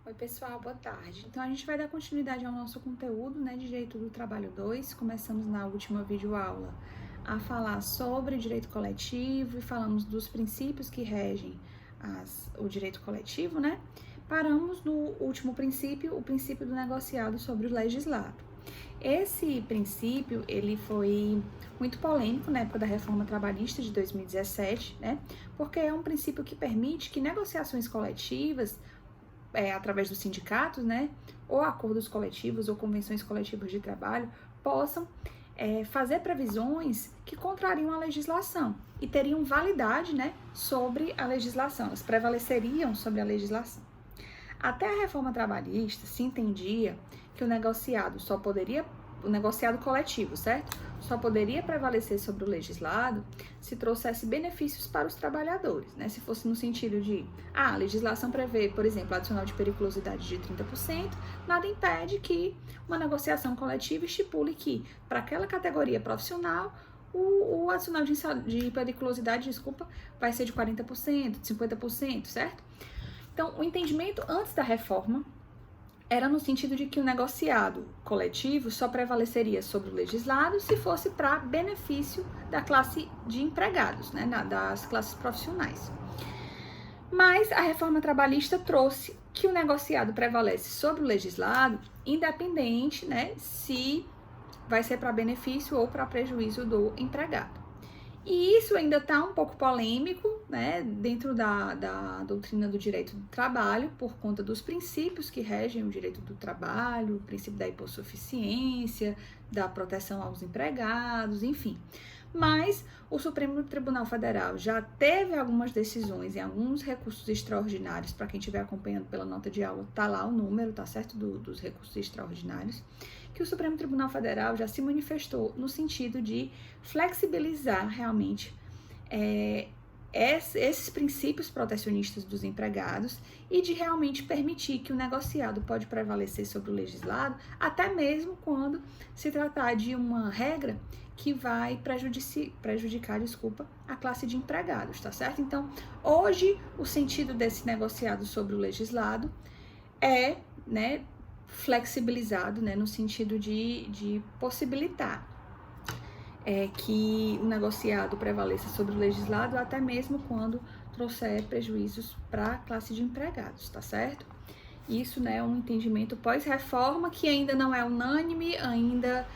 Oi, pessoal, boa tarde. Então, a gente vai dar continuidade ao nosso conteúdo, né, de Direito do Trabalho 2. Começamos na última videoaula a falar sobre direito coletivo e falamos dos princípios que regem o direito coletivo, né? Paramos no último princípio, o princípio do negociado sobre o legislado. Esse princípio, ele foi muito polêmico na época da reforma trabalhista de 2017, né? Porque é um princípio que permite que negociações coletivas através dos sindicatos, né, ou acordos coletivos ou convenções coletivas de trabalho, possam fazer previsões que contrariam a legislação e teriam validade, né, sobre a legislação, elas prevaleceriam sobre a legislação. Até a reforma trabalhista se entendia que o negociado coletivo, certo? Só poderia prevalecer sobre o legislado se trouxesse benefícios para os trabalhadores, né? Se fosse no sentido de, a legislação prevê, por exemplo, adicional de periculosidade de 30%, nada impede que uma negociação coletiva estipule que, para aquela categoria profissional, o adicional de periculosidade, vai ser de 40%, de 50%, certo? Então, o entendimento antes da reforma era no sentido de que o negociado coletivo só prevaleceria sobre o legislado se fosse para benefício da classe de empregados, né, das classes profissionais. Mas a reforma trabalhista trouxe que o negociado prevalece sobre o legislado, independente, né, se vai ser para benefício ou para prejuízo do empregado. E isso ainda está um pouco polêmico, né, dentro da doutrina do direito do trabalho, por conta dos princípios que regem o direito do trabalho, o princípio da hipossuficiência, da proteção aos empregados, enfim. Mas o Supremo Tribunal Federal já teve algumas decisões e alguns recursos extraordinários, para quem estiver acompanhando pela nota de aula, tá lá o número, tá certo, dos recursos extraordinários, que o Supremo Tribunal Federal já se manifestou no sentido de flexibilizar realmente esses princípios protecionistas dos empregados e de realmente permitir que o negociado pode prevalecer sobre o legislado, até mesmo quando se tratar de uma regra que vai prejudicar, a classe de empregados, tá certo? Então, hoje, o sentido desse negociado sobre o legislado é, né, flexibilizado, né, no sentido de possibilitar que o negociado prevaleça sobre o legislado, até mesmo quando trouxer prejuízos para a classe de empregados, tá certo? Isso, né, é um entendimento pós-reforma que ainda não é unânime, ainda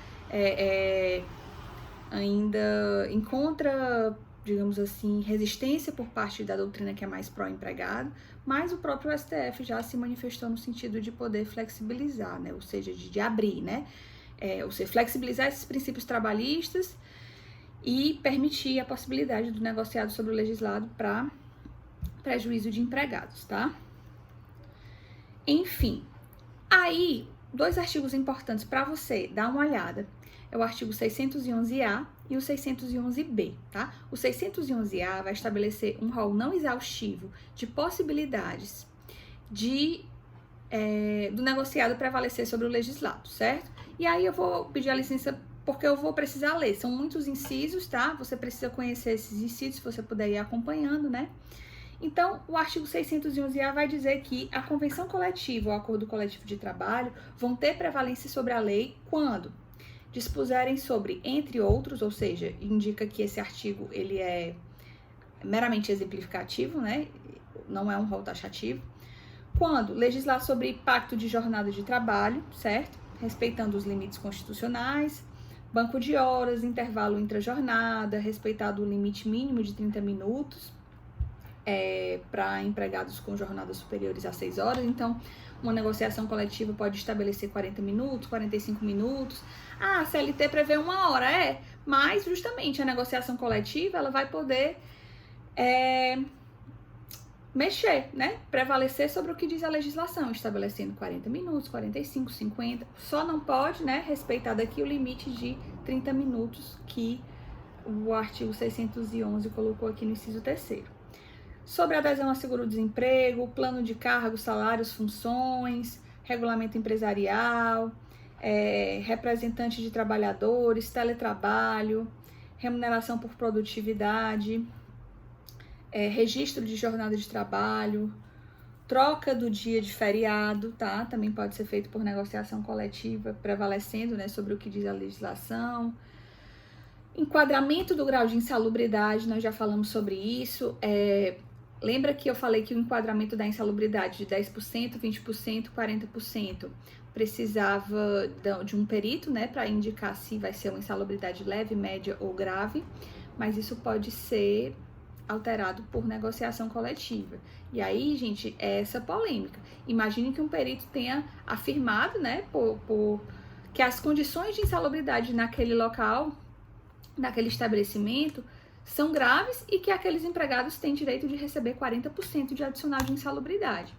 encontra, digamos assim, resistência por parte da doutrina que é mais pró-empregado, mas o próprio STF já se manifestou no sentido de poder flexibilizar, né, ou seja, de abrir, né, ou seja, flexibilizar esses princípios trabalhistas e permitir a possibilidade do negociado sobre o legislado para prejuízo de empregados, tá? Enfim, aí, 2 artigos importantes para você dar uma olhada é o artigo 611-A e o 611-B, tá? O 611-A vai estabelecer um rol não exaustivo de possibilidades do negociado prevalecer sobre o legislado, certo? E aí eu vou pedir a licença porque eu vou precisar ler. São muitos incisos, tá? Você precisa conhecer esses incisos, se você puder ir acompanhando, né? Então, o artigo 611-A vai dizer que a convenção coletiva ou acordo coletivo de trabalho vão ter prevalência sobre a lei quando dispuserem sobre, entre outros, ou seja, indica que esse artigo ele é meramente exemplificativo, né? Não é um rol taxativo. Quando legislar sobre pacto de jornada de trabalho, certo? Respeitando os limites constitucionais, banco de horas, intervalo intra-jornada, respeitado o limite mínimo de 30 minutos para empregados com jornadas superiores a 6 horas. Então, uma negociação coletiva pode estabelecer 40 minutos, 45 minutos. A CLT prevê 1 hora, mas justamente a negociação coletiva ela vai poder mexer, né? Prevalecer sobre o que diz a legislação, estabelecendo 40 minutos, 45, 50. Só não pode, né, respeitar daqui o limite de 30 minutos que o artigo 611 colocou aqui no inciso 3º. Sobre adesão a seguro-desemprego, plano de cargos, salários, funções, regulamento empresarial, representante de trabalhadores, teletrabalho, remuneração por produtividade, registro de jornada de trabalho, troca do dia de feriado, tá? Também pode ser feito por negociação coletiva, prevalecendo, né, sobre o que diz a legislação. Enquadramento do grau de insalubridade, nós já falamos sobre isso. Lembra que eu falei que o enquadramento da insalubridade de 10%, 20%, 40% precisava de um perito, né, para indicar se vai ser uma insalubridade leve, média ou grave, mas isso pode ser alterado por negociação coletiva. E aí, gente, é essa polêmica. Imagine que um perito tenha afirmado, né, que as condições de insalubridade naquele local, naquele estabelecimento, são graves e que aqueles empregados têm direito de receber 40% de adicional de insalubridade.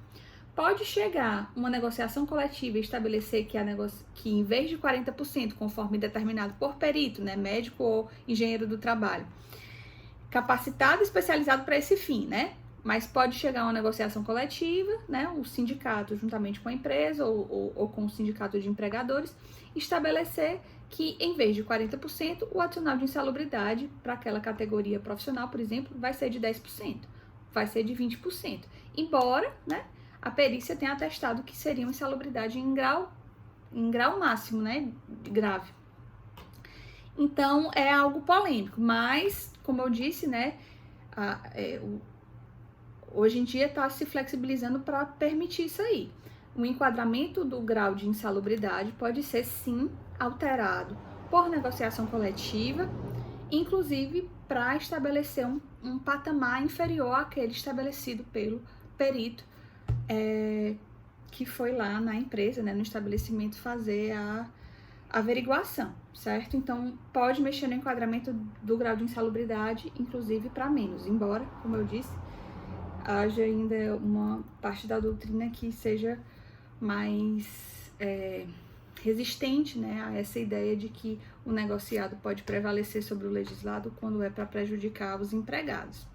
Pode chegar uma negociação coletiva e estabelecer que em vez de 40%, conforme determinado por perito, né, médico ou engenheiro do trabalho, capacitado e especializado para esse fim, né? Mas pode chegar uma negociação coletiva, né? O sindicato, juntamente com a empresa ou com o sindicato de empregadores, estabelecer que, em vez de 40%, o adicional de insalubridade para aquela categoria profissional, por exemplo, vai ser de 10%, vai ser de 20%. Embora, né, a perícia tenha atestado que seria uma insalubridade em grau máximo, né, grave. Então, é algo polêmico, mas, como eu disse, né, hoje em dia está se flexibilizando para permitir isso aí. O enquadramento do grau de insalubridade pode ser, sim, alterado por negociação coletiva, inclusive para estabelecer um patamar inferior àquele estabelecido pelo perito que foi lá na empresa, né, no estabelecimento, fazer a averiguação, certo? Então, pode mexer no enquadramento do grau de insalubridade, inclusive para menos, embora, como eu disse, haja ainda uma parte da doutrina que seja mais resistente, né, a essa ideia de que o negociado pode prevalecer sobre o legislado quando é para prejudicar os empregados.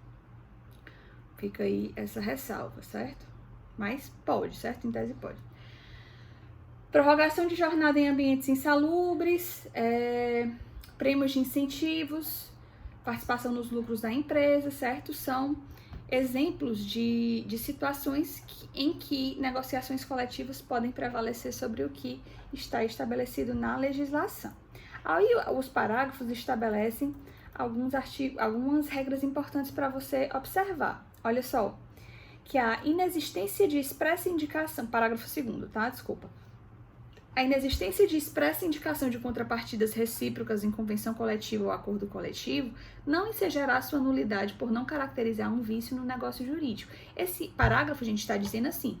Fica aí essa ressalva, certo? Mas pode, certo? Em tese pode. Prorrogação de jornada em ambientes insalubres, prêmios de incentivos, participação nos lucros da empresa, certo? São exemplos de situações em que negociações coletivas podem prevalecer sobre o que está estabelecido na legislação. Aí os parágrafos estabelecem algumas regras importantes para você observar. Olha só, que a inexistência de expressa indicação, parágrafo 2º, tá? Desculpa. A inexistência de expressa indicação de contrapartidas recíprocas em convenção coletiva ou acordo coletivo não ensejará sua nulidade por não caracterizar um vício no negócio jurídico. Esse parágrafo, a gente está dizendo assim,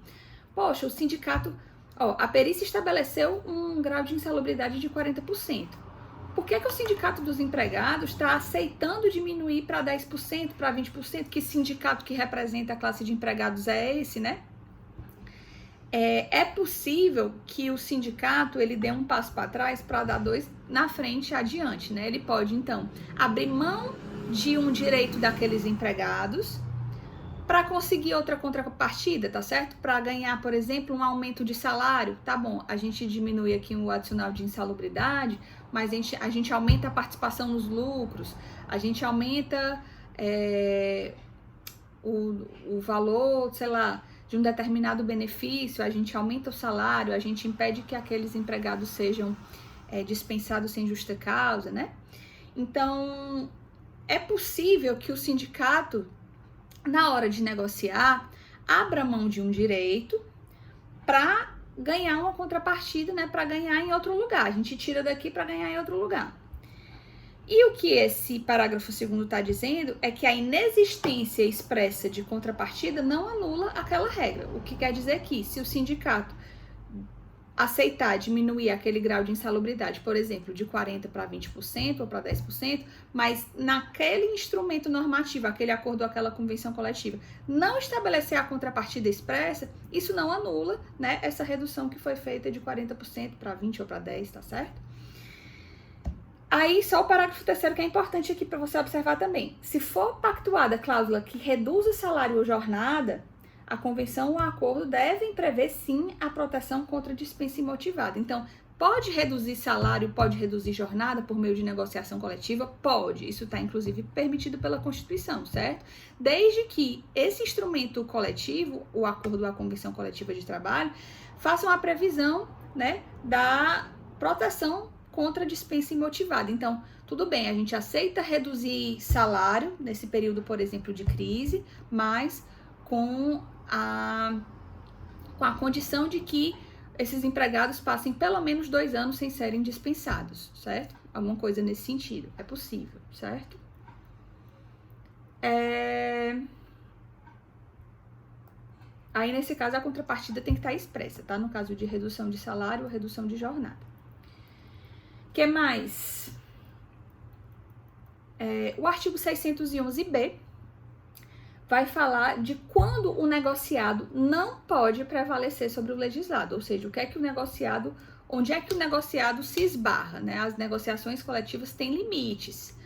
poxa, o sindicato, a perícia estabeleceu um grau de insalubridade de 40%. Por que o sindicato dos empregados está aceitando diminuir para 10%, para 20%? Que sindicato que representa a classe de empregados é esse, né? É possível que o sindicato ele dê um passo para trás para dar 2 na frente adiante, né? Ele pode, então, abrir mão de um direito daqueles empregados para conseguir outra contrapartida, tá certo? Para ganhar, por exemplo, um aumento de salário, tá bom, a gente diminui aqui o adicional de insalubridade, mas a gente aumenta a participação nos lucros, a gente aumenta o valor, sei lá, de um determinado benefício, a gente aumenta o salário, a gente impede que aqueles empregados sejam dispensados sem justa causa, né? Então, é possível que o sindicato, na hora de negociar, abra mão de um direito para ganhar uma contrapartida, né? Para ganhar em outro lugar. A gente tira daqui para ganhar em outro lugar. E o que esse parágrafo 2º está dizendo é que a inexistência expressa de contrapartida não anula aquela regra. O que quer dizer que, se o sindicato aceitar diminuir aquele grau de insalubridade, por exemplo, de 40% para 20% ou para 10%, mas naquele instrumento normativo, aquele acordo ou aquela convenção coletiva, não estabelecer a contrapartida expressa, isso não anula, né, essa redução que foi feita de 40% para 20% ou para 10%, tá certo? Aí, só o parágrafo 3º que é importante aqui para você observar também. Se for pactuada cláusula que reduza salário ou jornada, a convenção ou o acordo devem prever, sim, a proteção contra dispensa imotivada. Então, Pode reduzir salário, pode reduzir jornada por meio de negociação coletiva? Pode. Isso está, inclusive, permitido pela Constituição, certo? Desde que esse instrumento coletivo, o acordo ou a convenção coletiva de trabalho, façam a previsão, né, da proteção contra dispensa imotivada. Então, tudo bem, a gente aceita reduzir salário nesse período, por exemplo, de crise, mas com a condição de que esses empregados passem pelo menos 2 anos sem serem dispensados, certo? Alguma coisa nesse sentido. É possível, certo? Aí, nesse caso, a contrapartida tem que estar expressa, tá? No caso de redução de salário ou redução de jornada. O que mais? O artigo 611b vai falar de quando o negociado não pode prevalecer sobre o legislado, ou seja, onde é que o negociado se esbarra, né? As negociações coletivas têm limites.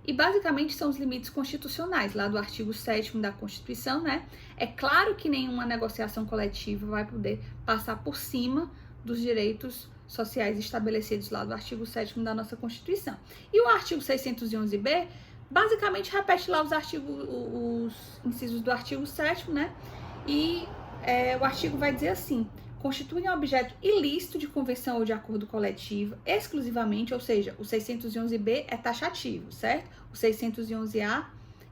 E basicamente são os limites constitucionais, lá do artigo 7º da Constituição, né? É claro que nenhuma negociação coletiva vai poder passar por cima dos direitos sociais estabelecidos lá do artigo 7º da nossa Constituição. E o artigo 611b basicamente repete lá os incisos do artigo 7º, né? E o artigo vai dizer assim: constituem objeto ilícito de convenção ou de acordo coletivo exclusivamente, ou seja, o 611b é taxativo, certo? O 611a,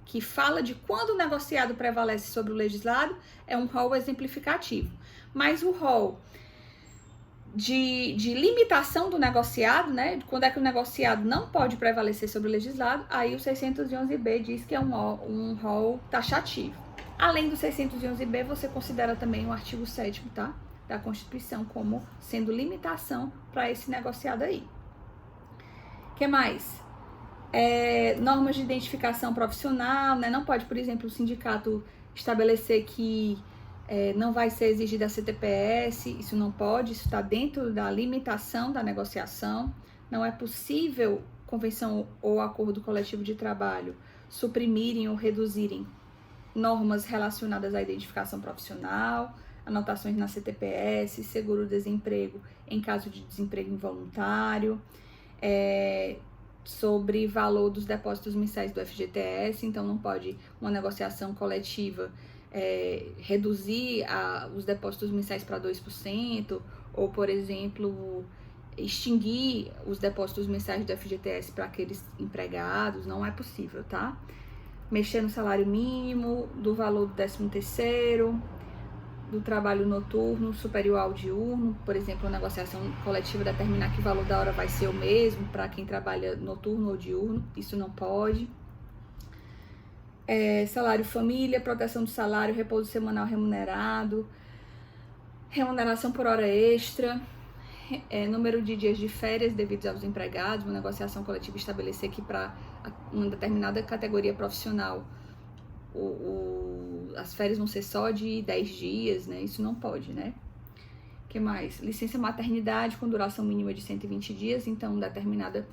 que fala de quando o negociado prevalece sobre o legislado, é um rol exemplificativo. Mas o rol de limitação do negociado, né? Quando é que o negociado não pode prevalecer sobre o legislado, aí o 611b diz que é um rol taxativo. Além do 611b, você considera também o artigo 7º, tá? Da Constituição como sendo limitação para esse negociado aí. O que mais? Normas de identificação profissional, né? Não pode, por exemplo, o sindicato estabelecer que não vai ser exigida a CTPS, isso não pode, isso está dentro da limitação da negociação. Não é possível convenção ou acordo coletivo de trabalho suprimirem ou reduzirem normas relacionadas à identificação profissional, anotações na CTPS, seguro-desemprego em caso de desemprego involuntário, sobre valor dos depósitos mensais do FGTS, então não pode uma negociação coletiva reduzir os depósitos mensais para 2%, ou, por exemplo, extinguir os depósitos mensais do FGTS para aqueles empregados, não é possível, tá? Mexer no salário mínimo, do valor do 13º, do trabalho noturno superior ao diurno, por exemplo, a negociação coletiva determinar que o valor da hora vai ser o mesmo para quem trabalha noturno ou diurno, isso não pode. Salário família, proteção do salário, repouso semanal remunerado, remuneração por hora extra, número de dias de férias devidos aos empregados, uma negociação coletiva estabelecer que para uma determinada categoria profissional as férias vão ser só de 10 dias, né? Isso não pode, né? O que mais? Licença maternidade com duração mínima de 120 dias, então determinada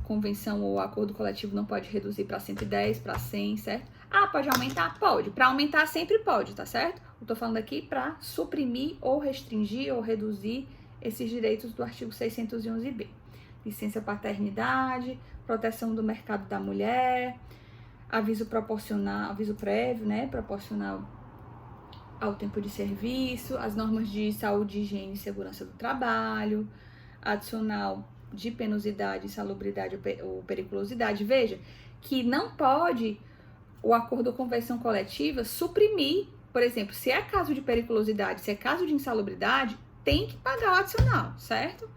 convenção ou acordo coletivo não pode reduzir para 110, para 100, certo? Pode aumentar? Pode. Para aumentar sempre pode, tá certo? Eu tô falando aqui para suprimir ou restringir ou reduzir esses direitos do artigo 611b. Licença paternidade, proteção do mercado da mulher, aviso prévio, né, proporcional ao tempo de serviço, as normas de saúde, higiene e segurança do trabalho, adicional de penosidade, insalubridade ou periculosidade. Veja que não pode o acordo ou convenção coletiva suprimir, por exemplo, se é caso de periculosidade, se é caso de insalubridade, tem que pagar o adicional, certo?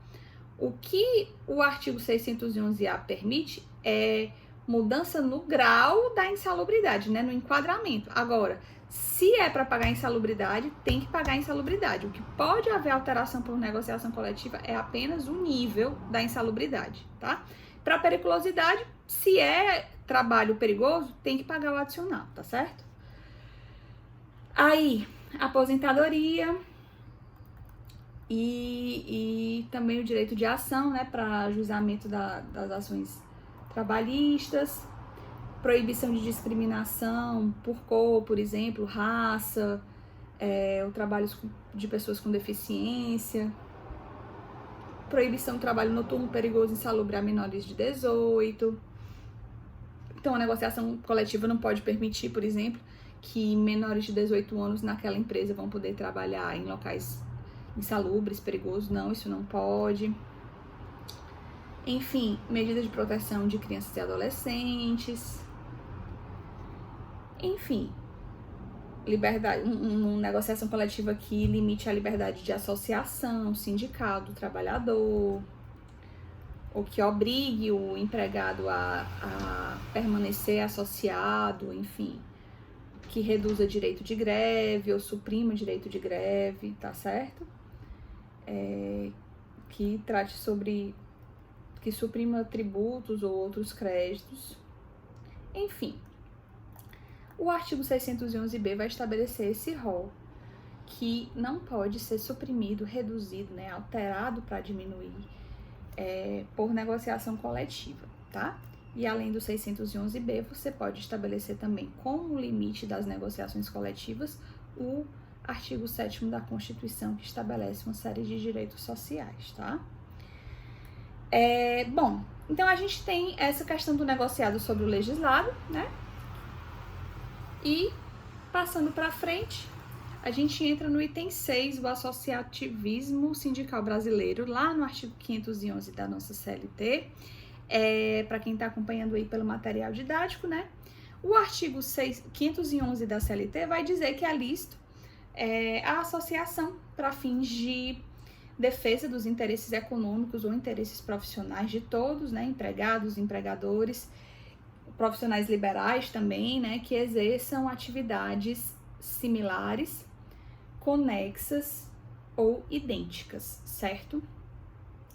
O que o artigo 611A permite é mudança no grau da insalubridade, né, no enquadramento. Agora, se é para pagar insalubridade, tem que pagar insalubridade. O que pode haver alteração por negociação coletiva é apenas o nível da insalubridade, tá? Para periculosidade, se é trabalho perigoso, tem que pagar o adicional, tá certo? Aí, aposentadoria e também o direito de ação, né, para ajuizamento das ações trabalhistas, proibição de discriminação por cor, por exemplo, raça, o trabalho de pessoas com deficiência. proibição do trabalho noturno perigoso e insalubre a menores de 18. Então, a negociação coletiva não pode permitir, por exemplo, que menores de 18 anos naquela empresa vão poder trabalhar em locais insalubres, perigosos. Não, isso não pode. Enfim, medidas de proteção de crianças e adolescentes. Enfim, liberdade, uma negociação coletiva que limite a liberdade de associação sindical do trabalhador, ou que obrigue o empregado a permanecer associado, enfim, que reduza direito de greve ou suprima direito de greve, tá certo? Que trate sobre, que suprima tributos ou outros créditos, enfim. O artigo 611b vai estabelecer esse rol, que não pode ser suprimido, reduzido, né, alterado para diminuir por negociação coletiva, tá? E além do 611b, você pode estabelecer também como limite das negociações coletivas o artigo 7º da Constituição, que estabelece uma série de direitos sociais, tá? Bom, então a gente tem essa questão do negociado sobre o legislado, né? E, passando para frente, a gente entra no item 6, o associativismo sindical brasileiro, lá no artigo 511 da nossa CLT, para quem está acompanhando aí pelo material didático, né? O artigo 511 da CLT vai dizer que é lícito a associação para fins de defesa dos interesses econômicos ou interesses profissionais de todos, né? Empregados, empregadores, profissionais liberais também, né, que exerçam atividades similares, conexas ou idênticas, certo?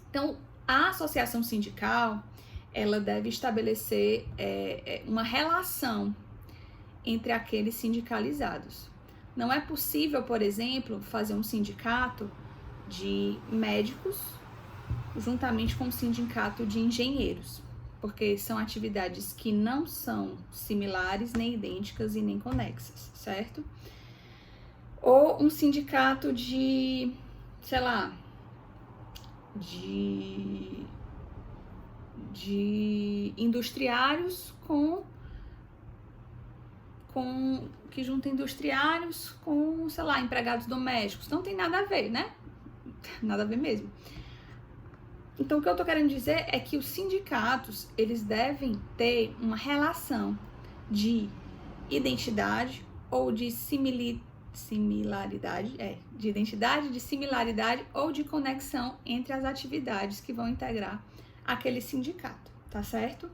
Então, a associação sindical, ela deve estabelecer uma relação entre aqueles sindicalizados. Não é possível, por exemplo, fazer um sindicato de médicos juntamente com um sindicato de engenheiros, porque são atividades que não são similares, nem idênticas e nem conexas, certo? Ou um sindicato de, sei lá, de industriários que junta industriários com, sei lá, empregados domésticos. Não tem nada a ver, né? Nada a ver mesmo. Então, o que eu tô querendo dizer é que os sindicatos, eles devem ter uma relação de identidade ou de similaridade, de identidade, de similaridade ou de conexão entre as atividades que vão integrar aquele sindicato, tá certo?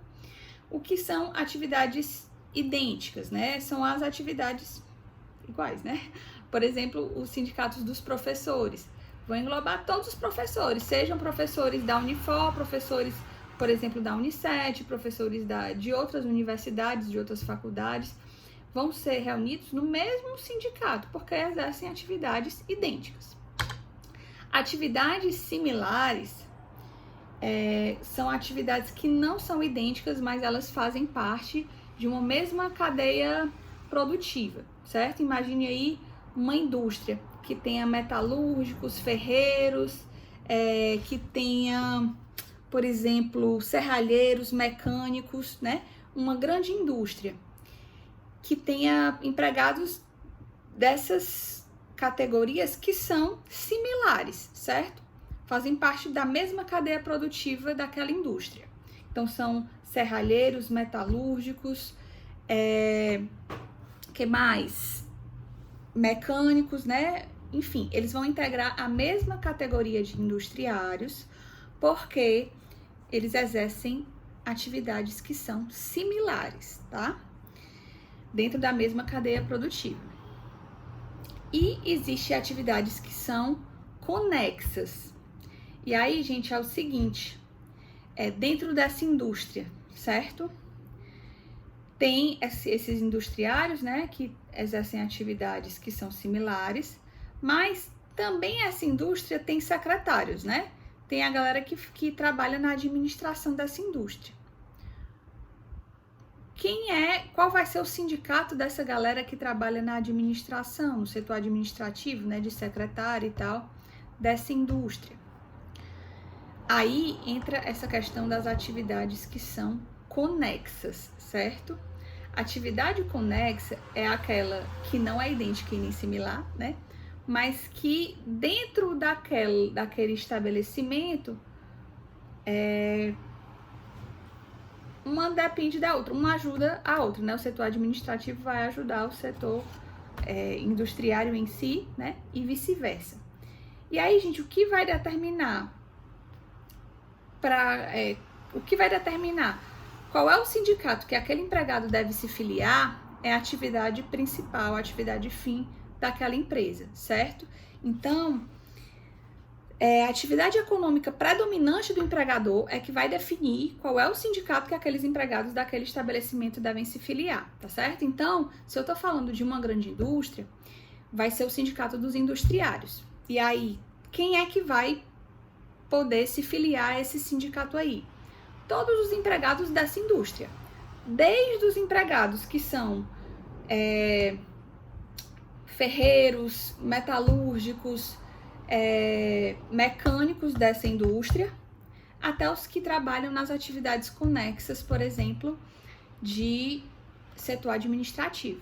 O que são atividades idênticas, né? São as atividades iguais, né? Por exemplo, os sindicatos dos professores vão englobar todos os professores, sejam professores da Unifor, professores, por exemplo, da Unicet, professores de outras universidades, de outras faculdades, vão ser reunidos no mesmo sindicato, porque exercem atividades idênticas. Atividades similares são atividades que não são idênticas, mas elas fazem parte de uma mesma cadeia produtiva, certo? Imagine aí uma indústria que tenha metalúrgicos, ferreiros, que tenha, por exemplo, serralheiros, mecânicos, né? Uma grande indústria que tenha empregados dessas categorias que são similares, certo? Fazem parte da mesma cadeia produtiva daquela indústria. Então, são serralheiros, metalúrgicos, que mais? Mecânicos, né? Enfim, eles vão integrar a mesma categoria de industriários porque eles exercem atividades que são similares, tá? Dentro da mesma cadeia produtiva. E existem atividades que são conexas. E aí, gente, é o seguinte, dentro dessa indústria, certo? Tem esses industriários, né, que exercem atividades que são similares, mas também essa indústria tem secretários, né? Tem a galera que trabalha na administração dessa indústria. Qual vai ser o sindicato dessa galera que trabalha na administração, no setor administrativo, né, de secretário e tal, dessa indústria? Aí entra essa questão das atividades que são conexas, certo? Atividade conexa é aquela que não é idêntica e nem similar, né? Mas que dentro daquele estabelecimento, uma depende da outra, uma ajuda a outra, né? O setor administrativo vai ajudar o setor industriário em si, né? E vice-versa. E aí, gente, o que vai determinar qual é o sindicato que aquele empregado deve se filiar é a atividade principal, a atividade fim daquela empresa, certo? Então, a atividade econômica predominante do empregador é que vai definir qual é o sindicato que aqueles empregados daquele estabelecimento devem se filiar, tá certo? Então, se eu tô falando de uma grande indústria, vai ser o sindicato dos industriários. E aí, quem é que vai poder se filiar a esse sindicato aí? Todos os empregados dessa indústria. Desde os empregados que são ferreiros, metalúrgicos, mecânicos dessa indústria, até os que trabalham nas atividades conexas, por exemplo, de setor administrativo,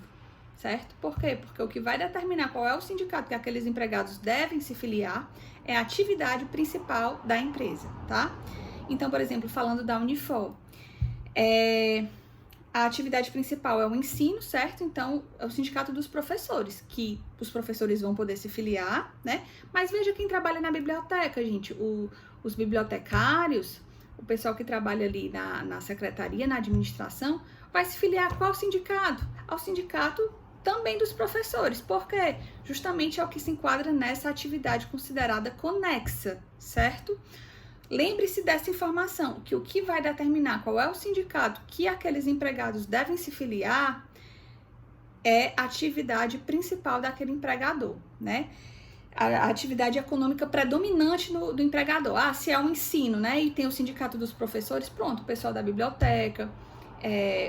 certo? Por quê? Porque o que vai determinar qual é o sindicato que aqueles empregados devem se filiar é a atividade principal da empresa, tá? Então, por exemplo, falando da Unifor, a atividade principal é o ensino, certo? Então, é o sindicato dos professores, que os professores vão poder se filiar, né? Mas veja quem trabalha na biblioteca, gente. Os bibliotecários, o pessoal que trabalha ali na secretaria, na administração, vai se filiar a qual sindicato? Ao sindicato também dos professores. Por quê? Justamente é o que se enquadra nessa atividade considerada conexa, certo? Lembre-se dessa informação, que o que vai determinar qual é o sindicato que aqueles empregados devem se filiar é a atividade principal daquele empregador, né? A atividade econômica predominante do empregador. Se é o ensino, né? E tem o sindicato dos professores, pronto, o pessoal da biblioteca,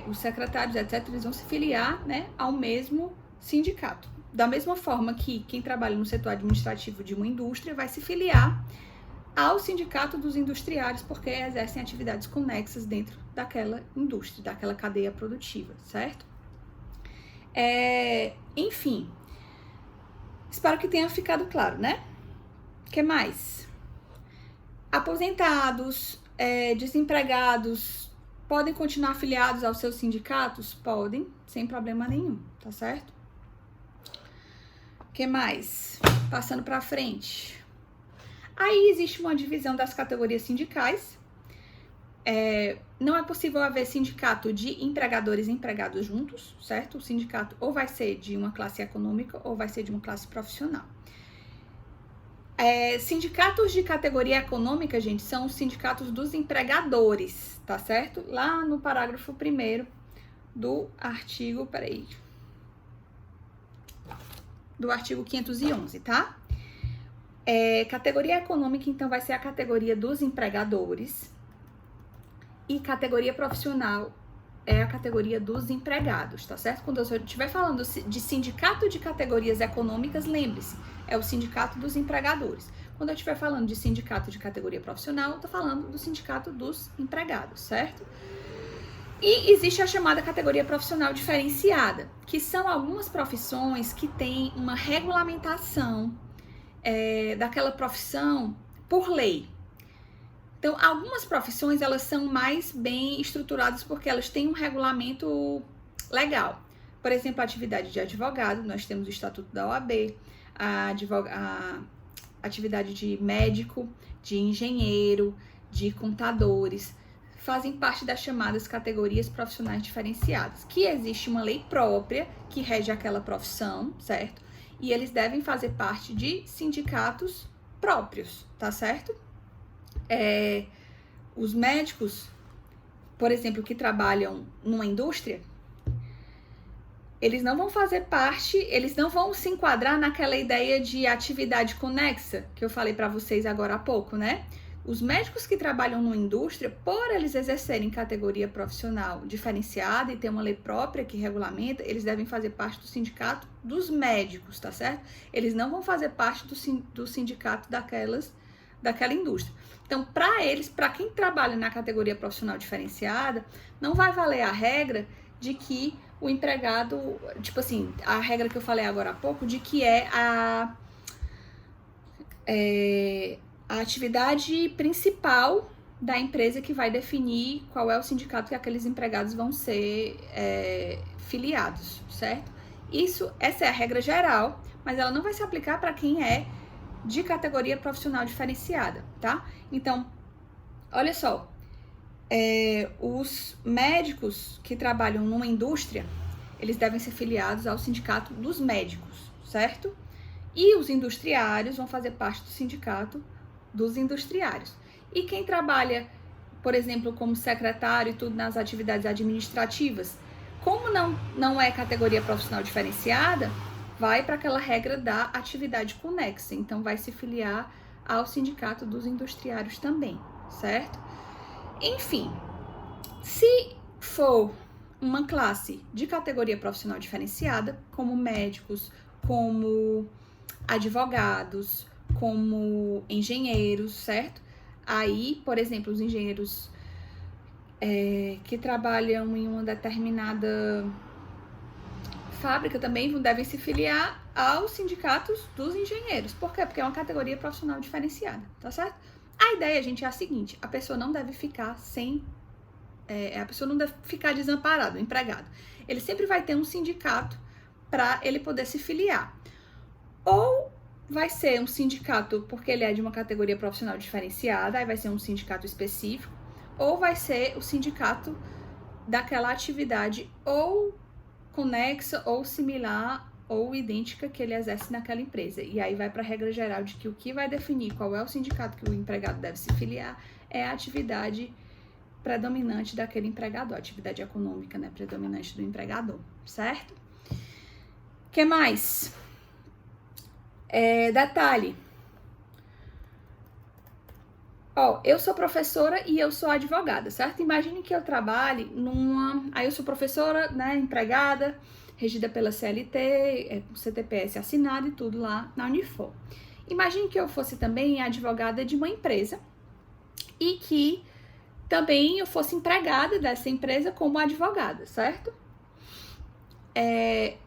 os secretários, etc., eles vão se filiar, né, ao mesmo sindicato. Da mesma forma que quem trabalha no setor administrativo de uma indústria vai se filiar ao sindicato dos industriários, porque exercem atividades conexas dentro daquela indústria, daquela cadeia produtiva, certo? Enfim, espero que tenha ficado claro, né? O que mais? Aposentados, desempregados, podem continuar afiliados aos seus sindicatos? Podem, sem problema nenhum, tá certo? O que mais? Passando para frente. Aí existe uma divisão das categorias sindicais. Não é possível haver sindicato de empregadores e empregados juntos, certo? O sindicato ou vai ser de uma classe econômica ou vai ser de uma classe profissional. Sindicatos de categoria econômica, gente, são os sindicatos dos empregadores, tá certo? Lá no parágrafo 1º do artigo, do artigo 511, tá? Categoria econômica, então, vai ser a categoria dos empregadores, e categoria profissional é a categoria dos empregados, tá certo? Quando eu estiver falando de sindicato de categorias econômicas, lembre-se, é o sindicato dos empregadores. Quando eu estiver falando de sindicato de categoria profissional, eu tô falando do sindicato dos empregados, certo? E existe a chamada categoria profissional diferenciada, que são algumas profissões que têm uma regulamentação daquela profissão por lei. Então, algumas profissões, elas são mais bem estruturadas porque elas têm um regulamento legal. Por exemplo, a atividade de advogado, nós temos o Estatuto da OAB, a atividade de médico, de engenheiro, de contadores, fazem parte das chamadas categorias profissionais diferenciadas, que existe uma lei própria que rege aquela profissão, certo? E eles devem fazer parte de sindicatos próprios, tá certo? Os médicos, por exemplo, que trabalham numa indústria, eles não vão fazer parte, eles não vão se enquadrar naquela ideia de atividade conexa que eu falei para vocês agora há pouco, né? Os médicos que trabalham numa indústria, por eles exercerem categoria profissional diferenciada e ter uma lei própria que regulamenta, eles devem fazer parte do sindicato dos médicos, tá certo? Eles não vão fazer parte do sindicato daquela indústria. Então, para eles, para quem trabalha na categoria profissional diferenciada, não vai valer a regra de que o empregado, tipo assim, a regra que eu falei agora há pouco, de que é a atividade principal da empresa que vai definir qual é o sindicato que aqueles empregados vão ser filiados, certo? Essa é a regra geral, mas ela não vai se aplicar para quem é de categoria profissional diferenciada, tá? Então, olha só, os médicos que trabalham numa indústria, eles devem ser filiados ao sindicato dos médicos, certo? E os industriários vão fazer parte do sindicato dos industriários. E quem trabalha, por exemplo, como secretário e tudo nas atividades administrativas, como não é categoria profissional diferenciada, vai para aquela regra da atividade conexa. Então, vai se filiar ao sindicato dos industriários também, certo? Enfim, se for uma classe de categoria profissional diferenciada, como médicos, como advogados, como engenheiros, certo? Aí, por exemplo, os engenheiros que trabalham em uma determinada fábrica também devem se filiar aos sindicatos dos engenheiros. Por quê? Porque é uma categoria profissional diferenciada, tá certo? A ideia, gente, é a seguinte: a pessoa não deve ficar a pessoa não deve ficar desamparada, o empregado. Ele sempre vai ter um sindicato para ele poder se filiar. Ou vai ser um sindicato porque ele é de uma categoria profissional diferenciada, aí vai ser um sindicato específico, ou vai ser o sindicato daquela atividade ou conexa, ou similar, ou idêntica que ele exerce naquela empresa. E aí vai para a regra geral de que o que vai definir qual é o sindicato que o empregado deve se filiar é a atividade predominante daquele empregador, a atividade econômica, né, predominante do empregador, certo? O que mais? Detalhe. Eu sou professora e eu sou advogada, certo? Imagine que eu trabalhe aí eu sou professora, né, empregada, regida pela CLT, com CTPS assinado e tudo lá na Unifor. Imagine que eu fosse também advogada de uma empresa e que também eu fosse empregada dessa empresa como advogada, certo?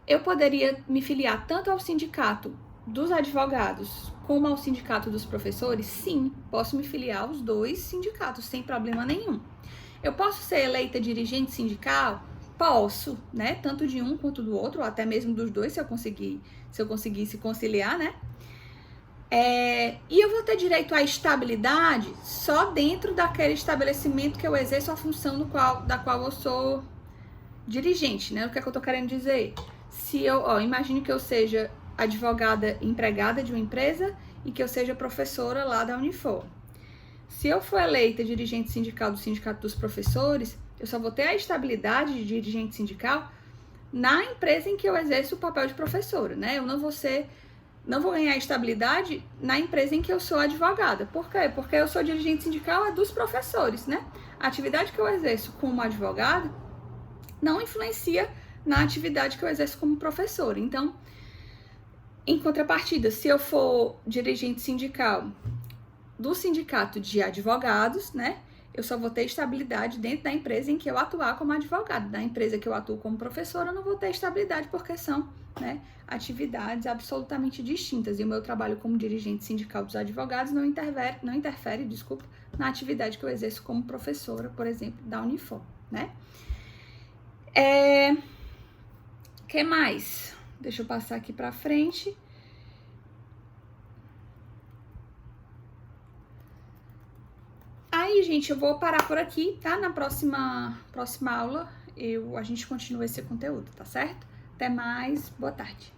Eu poderia me filiar tanto ao sindicato dos advogados como ao sindicato dos professores? Sim, posso me filiar aos dois sindicatos sem problema nenhum. Eu posso ser eleita dirigente sindical? Posso, né? Tanto de um quanto do outro, ou até mesmo dos dois, se eu conseguisse conciliar, né? E eu vou ter direito à estabilidade só dentro daquele estabelecimento que eu exerço a função da qual eu sou dirigente, né? O que é que eu tô querendo dizer? Imagine que eu seja advogada empregada de uma empresa e que eu seja professora lá da Unifor. Se eu for eleita dirigente sindical do Sindicato dos Professores, eu só vou ter a estabilidade de dirigente sindical na empresa em que eu exerço o papel de professora, né? Eu não vou ganhar estabilidade na empresa em que eu sou advogada. Por quê? Porque eu sou dirigente sindical dos professores, né? A atividade que eu exerço como advogada não influencia na atividade que eu exerço como professora. Então, em contrapartida, se eu for dirigente sindical do sindicato de advogados, né, eu só vou ter estabilidade dentro da empresa em que eu atuar como advogado. Da empresa que eu atuo como professora, eu não vou ter estabilidade porque são, né, atividades absolutamente distintas. E o meu trabalho como dirigente sindical dos advogados não interfere, na atividade que eu exerço como professora, por exemplo, da Unifor, né? Que mais? Deixa eu passar aqui para frente. Aí, gente, eu vou parar por aqui, tá? Na próxima aula a gente continua esse conteúdo, tá certo? Até mais, boa tarde.